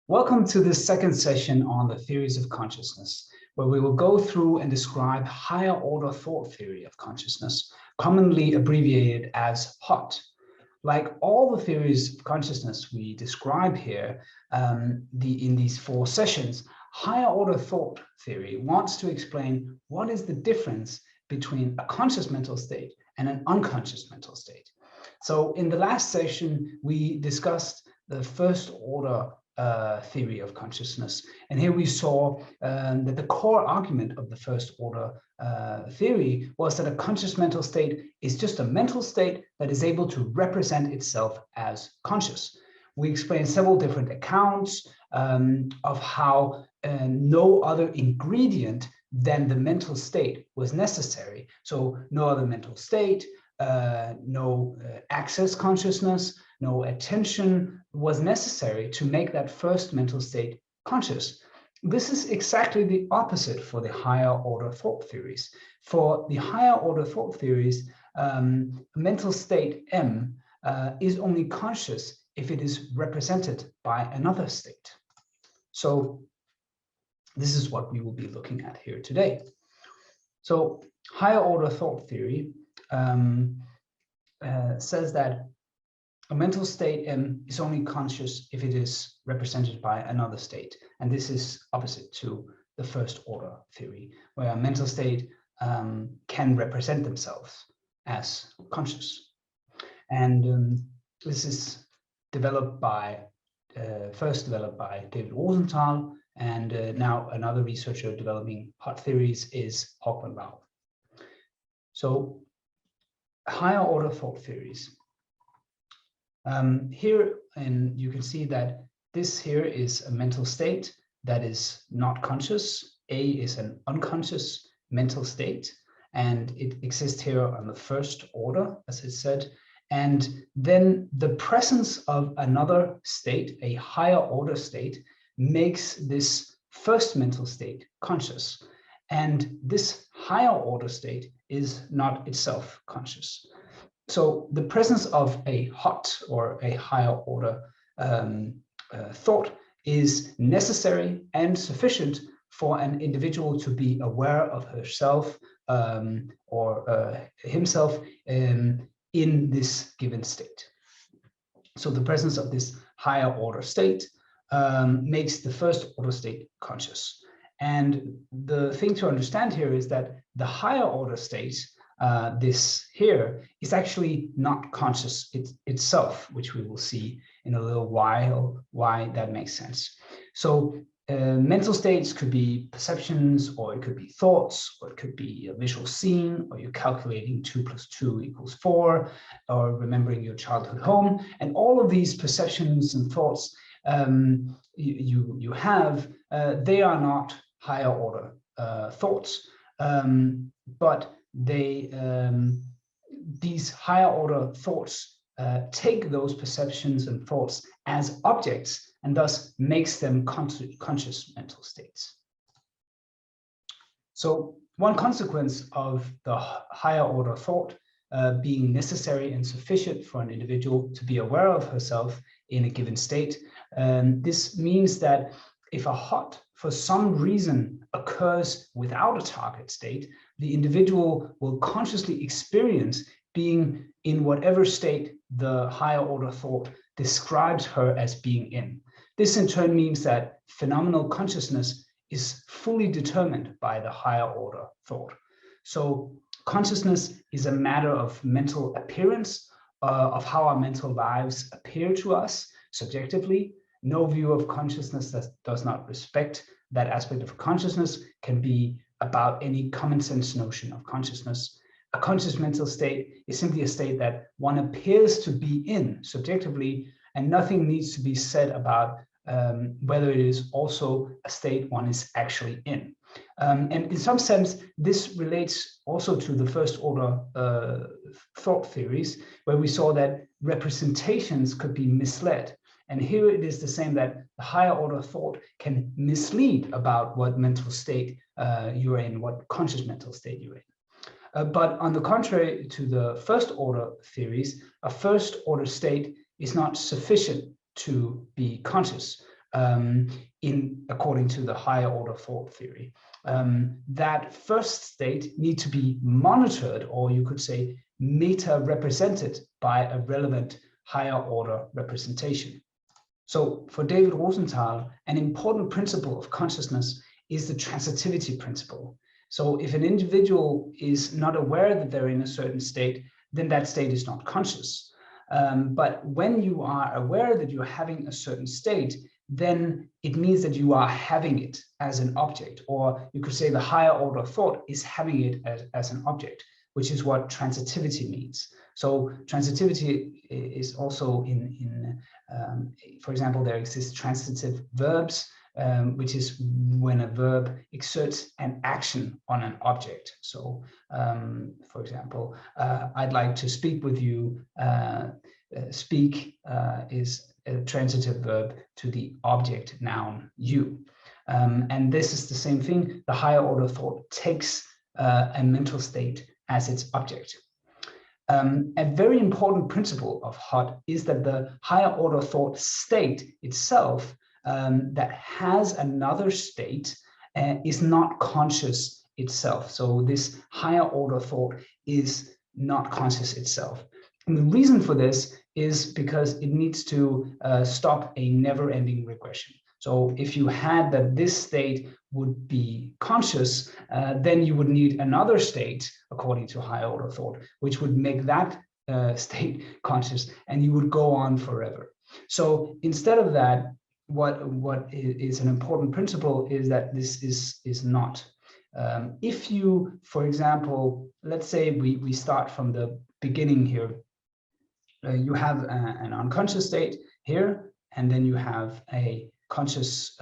Welcome to this second session on the theories of consciousness, where we will go through and describe higher order thought theory of consciousness, commonly abbreviated as HOT. Like all the theories of consciousness we describe here in these four sessions, higher order thought theory wants to explain what is the difference between a conscious mental state and an unconscious mental state. So in the last session, we discussed the first order theory of consciousness. And here we saw that the core argument of the first order theory was that a conscious mental state is just a mental state that is able to represent itself as conscious. We explained several different accounts of how no other ingredient than the mental state was necessary. So no other mental state, no access consciousness, no attention was necessary to make that first mental state conscious. This is exactly the opposite for the higher order thought theories. For the higher order thought theories, mental state M is only conscious if it is represented by another state. So this is what we will be looking at here today. So higher order thought theory says that a mental state M is only conscious if it is represented by another state. And this is opposite to the first order theory, where a mental state can represent themselves as conscious. And this is developed by, first developed by David Rosenthal, and now another researcher developing HOT theories is Hauptmann Rao. So higher order thought theories. Here, and you can see that this here is a mental state that is not conscious. A is an unconscious mental state, and it exists here on the first order, as it said. And then the presence of another state, a higher order state, makes this first mental state conscious. And this higher order state is not itself conscious. So the presence of a HOT or a higher order thought is necessary and sufficient for an individual to be aware of herself or himself in this given state. So the presence of this higher order state makes the first order state conscious. And the thing to understand here is that the higher order state, this here, is actually not conscious itself, which we will see in a little while why that makes sense. So mental states could be perceptions, or it could be thoughts, or it could be a visual scene, or you're calculating 2 + 2 = 4, or remembering your childhood home. And all of these perceptions and thoughts you have, they are not higher order thoughts, but they these higher order thoughts take those perceptions and thoughts as objects, and thus makes them conscious mental states. So one consequence of the higher order thought being necessary and sufficient for an individual to be aware of herself in a given state, this means that if a HOT for some reason occurs without a target state, the individual will consciously experience being in whatever state the higher order thought describes her as being in. This in turn means that phenomenal consciousness is fully determined by the higher order thought. So consciousness is a matter of mental appearance, of how our mental lives appear to us subjectively. No view of consciousness that does not respect that aspect of consciousness can be about any common sense notion of consciousness. A conscious mental state is simply a state that one appears to be in subjectively, and nothing needs to be said about whether it is also a state one is actually in. And in some sense, this relates also to the first order thought theories, where we saw that representations could be misled. And here it is the same, that the higher order thought can mislead about what mental state you're in, what conscious mental state you're in. But on the contrary to the first order theories, a first order state is not sufficient to be conscious. according to the higher order thought theory. That first state needs to be monitored, or you could say meta-represented by a relevant higher order representation. So for David Rosenthal, an important principle of consciousness is the transitivity principle. So if an individual is not aware that they're in a certain state, then that state is not conscious. But when you are aware that you're having a certain state, then it means that you are having it as an object, or you could say the higher order thought is having it as an object, which is what transitivity means. So transitivity is also for example, there exist transitive verbs, which is when a verb exerts an action on an object. So, for example, I'd like to speak with you. Speak is a transitive verb to the object noun you. And this is the same thing. The higher order thought takes a mental state as its object. A very important principle of Hott is that the higher order thought state itself that has another state is not conscious itself. So this higher order thought is not conscious itself. And the reason for this is because it needs to stop a never-ending regression. So if you had that this state would be conscious, then you would need another state, according to higher order thought, which would make that state conscious, and you would go on forever. So instead of that, what is an important principle is that this is not. If you, for example, let's say we start from the beginning here, you have an unconscious state here, and then you have a conscious,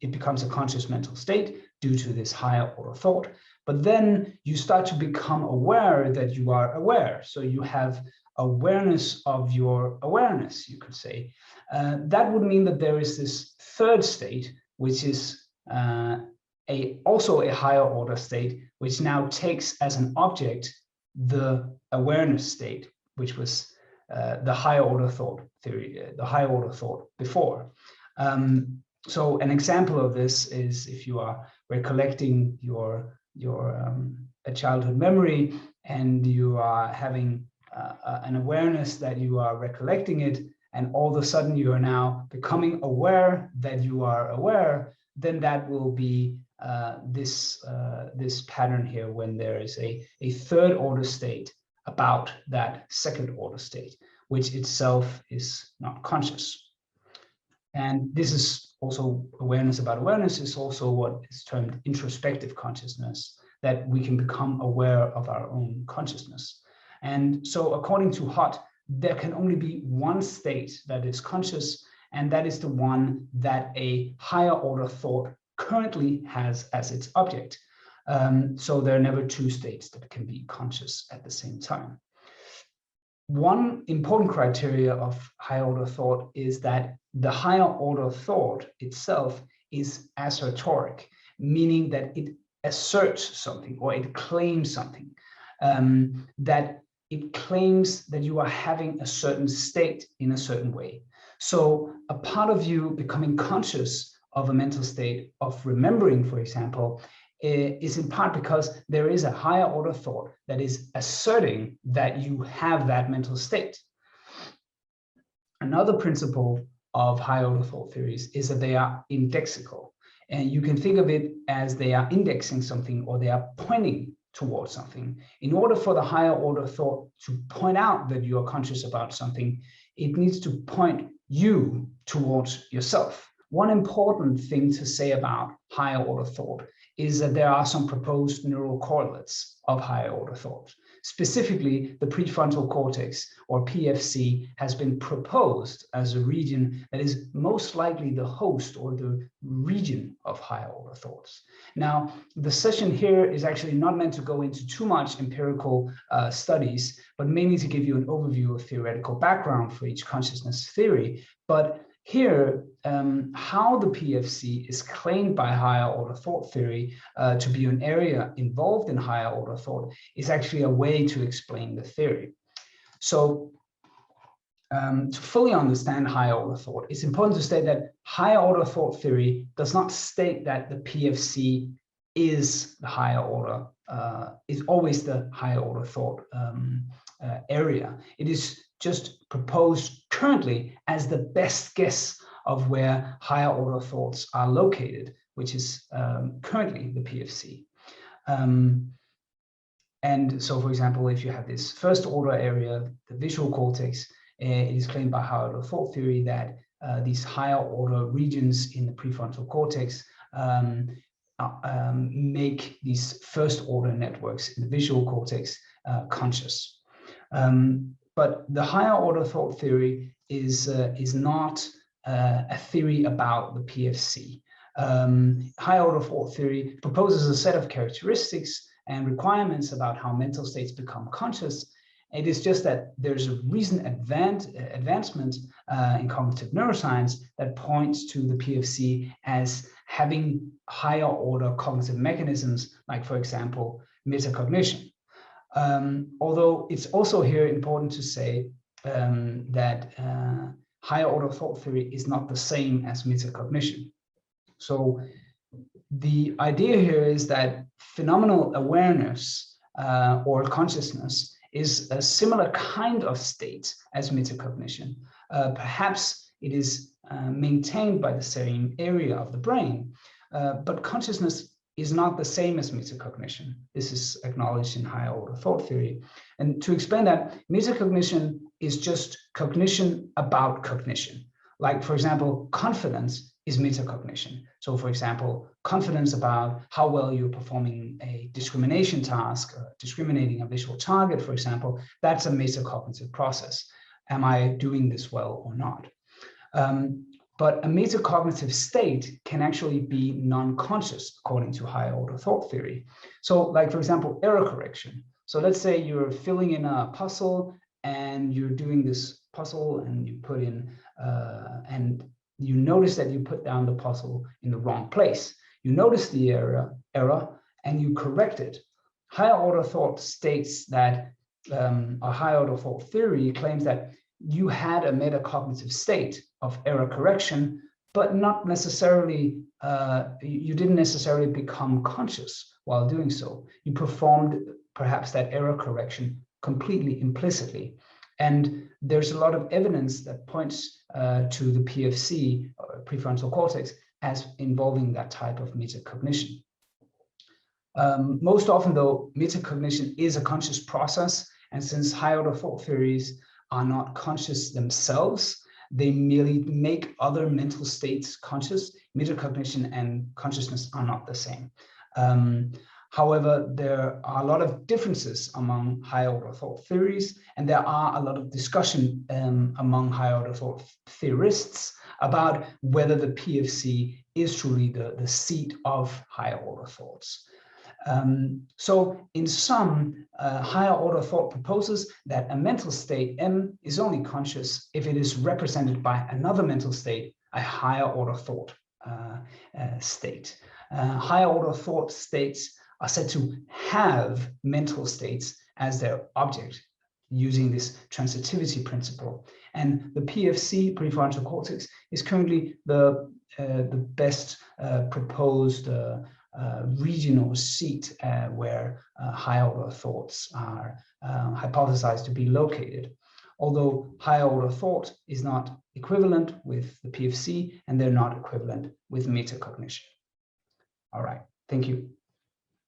it becomes a conscious mental state due to this higher order thought. But then you start to become aware that you are aware. So you have awareness of your awareness, you could say. That would mean that there is this third state, which is also a higher order state, which now takes as an object the awareness state, which was the higher order thought theory, the higher order thought before. So an example of this is if you are recollecting your a childhood memory, and you are having an awareness that you are recollecting it, and all of a sudden you are now becoming aware that you are aware, then that will be this pattern here when there is a third order state about that second order state, which itself is not conscious. And this is also awareness about awareness is also what is termed introspective consciousness, that we can become aware of our own consciousness. And so according to Hott, there can only be one state that is conscious, and that is the one that a higher order thought currently has as its object. So there are never two states that can be conscious at the same time. One important criteria of higher order thought is that the higher order thought itself is assertoric, meaning that it asserts something or it claims something, that it claims that you are having a certain state in a certain way. So a part of you becoming conscious of a mental state of remembering, for example, is in part because there is a higher order thought that is asserting that you have that mental state. Another principle of higher order thought theories is that they are indexical. And you can think of it as they are indexing something, or they are pointing towards something. In order for the higher order thought to point out that you are conscious about something, it needs to point you towards yourself. One important thing to say about higher order thought is that there are some proposed neural correlates of higher order thought. Specifically, the prefrontal cortex, or PFC, has been proposed as a region that is most likely the host or the region of higher order thoughts. Now, the session here is actually not meant to go into too much empirical studies, but mainly to give you an overview of theoretical background for each consciousness theory. But here, how the PFC is claimed by higher order thought theory to be an area involved in higher order thought is actually a way to explain the theory. So to fully understand higher order thought, it's important to state that higher order thought theory does not state that the PFC is the higher order, is always the higher order thought area. It is just proposed currently as the best guess of where higher order thoughts are located, which is currently the PFC. And so, for example, if you have this first order area, the visual cortex, it is claimed by higher order thought theory that these higher order regions in the prefrontal cortex make these first order networks in the visual cortex conscious. But the higher order thought theory is not a theory about the PFC. Higher order thought theory proposes a set of characteristics and requirements about how mental states become conscious. It is just that there's a recent advancement in cognitive neuroscience that points to the PFC as having higher order cognitive mechanisms, like, for example, metacognition. Although it's also here important to say that higher order thought theory is not the same as metacognition. So the idea here is that phenomenal awareness or consciousness is a similar kind of state as metacognition. Perhaps it is maintained by the same area of the brain, but consciousness is not the same as metacognition. This is acknowledged in higher order thought theory. And to explain that, metacognition is just cognition about cognition. Like, for example, confidence is metacognition. So, for example, confidence about how well you're performing a discrimination task, discriminating a visual target, for example, that's a metacognitive process. Am I doing this well or not? But a metacognitive state can actually be non-conscious, according to higher order thought theory. So, like, for example, error correction. So let's say you're filling in a puzzle and you're doing this puzzle and you put in, and you notice that you put down the puzzle in the wrong place. You notice the error and you correct it. Higher order thought states that, a higher order thought theory claims that you had a metacognitive state of error correction, but not necessarily, you didn't necessarily become conscious while doing so. You performed perhaps that error correction completely implicitly. And there's a lot of evidence that points to the PFC, prefrontal cortex, as involving that type of metacognition. Most often, though, metacognition is a conscious process, and since higher order thought theories are not conscious themselves, they merely make other mental states conscious. Metacognition and consciousness are not the same. However, there are a lot of differences among higher order thought theories, and there are a lot of discussion among higher order thought theorists about whether the PFC is truly the seat of higher order thoughts. So in sum, higher order thought proposes that a mental state M is only conscious if it is represented by another mental state, a higher order thought state. Higher order thought states are said to have mental states as their object, using this transitivity principle. And the PFC, prefrontal cortex, is currently the best proposed regional seat where higher order thoughts are hypothesized to be located. Although higher order thought is not equivalent with the PFC, and they're not equivalent with metacognition. All right, thank you.